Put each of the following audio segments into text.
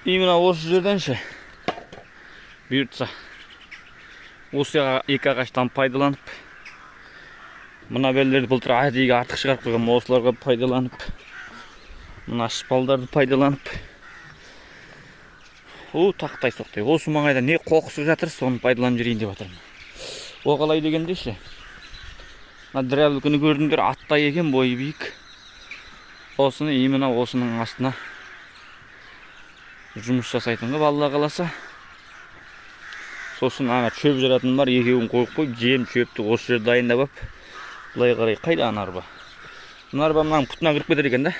Именно осы жерденші бұйыртса осы екі ағаштан пайдаланып, мына берлерді былтыр әдейі артық шығарып қойған, осыларға пайдаланып, мына шпалдарды пайдаланып, тақтай соқтай. Осы маңайда не қоқысы жатыр, соны пайдаланып жүрейін деп жатырмын. О қалай дегенде ше, дірәбілкіні көрдіңдер, аттай екен, бойы биік. Осыны именно осының астына жұмыс жасайтынға балла қаласа. Сосын ана шөп жаратын бар, екеуін қойып қойып, жем шөпті осы жерде дайындап ап, былай қарай қайда ана арба. Мына арба мынаның пұтына кіріп кетер екен да.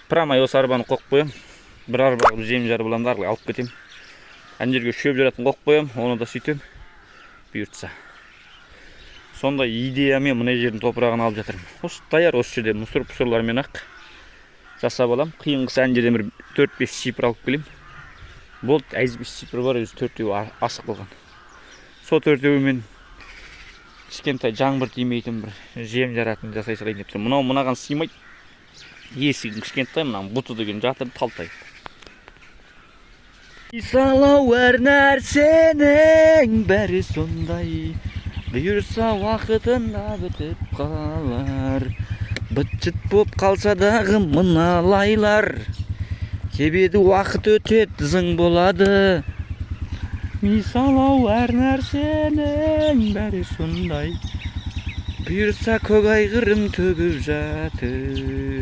Прамай осы арбаны қойып қоям. Бір арба жем жар боламды арқылай алып кетем. Ана жерге шөп жаратын қойып қоям, оны да сөйтем. Бұйыртса. Сонда идеямен мына жердің топырағын алып жатырмын. Осы даяр, осы жерде мұсыр-пұсырлармен ақ жасап алам. Қиынғысы ана жерден бір 4-5 сипыр алып келем. Болды, 5 сипыр бар, өзі 4-еуі асық болған. Со 4-еуімен кішкентай жаңбыр тимейтін бір жем жаратын жасай салайын деп тұрмын. Мынаған сыймайды. Есігін кішкентай, мынаған бұты деген жатыр талтайып. Салау әр нәрсенің бәрі сондай, бұйырса уақытында бітіп қалар. Быт-жыт боп қалса дағы мыналайлар, кебеді уақыт өтеді, зың болады. Мисалау әр нәрсенің бәрі сондай, бұйырса көк айғырым төгіп жатыр.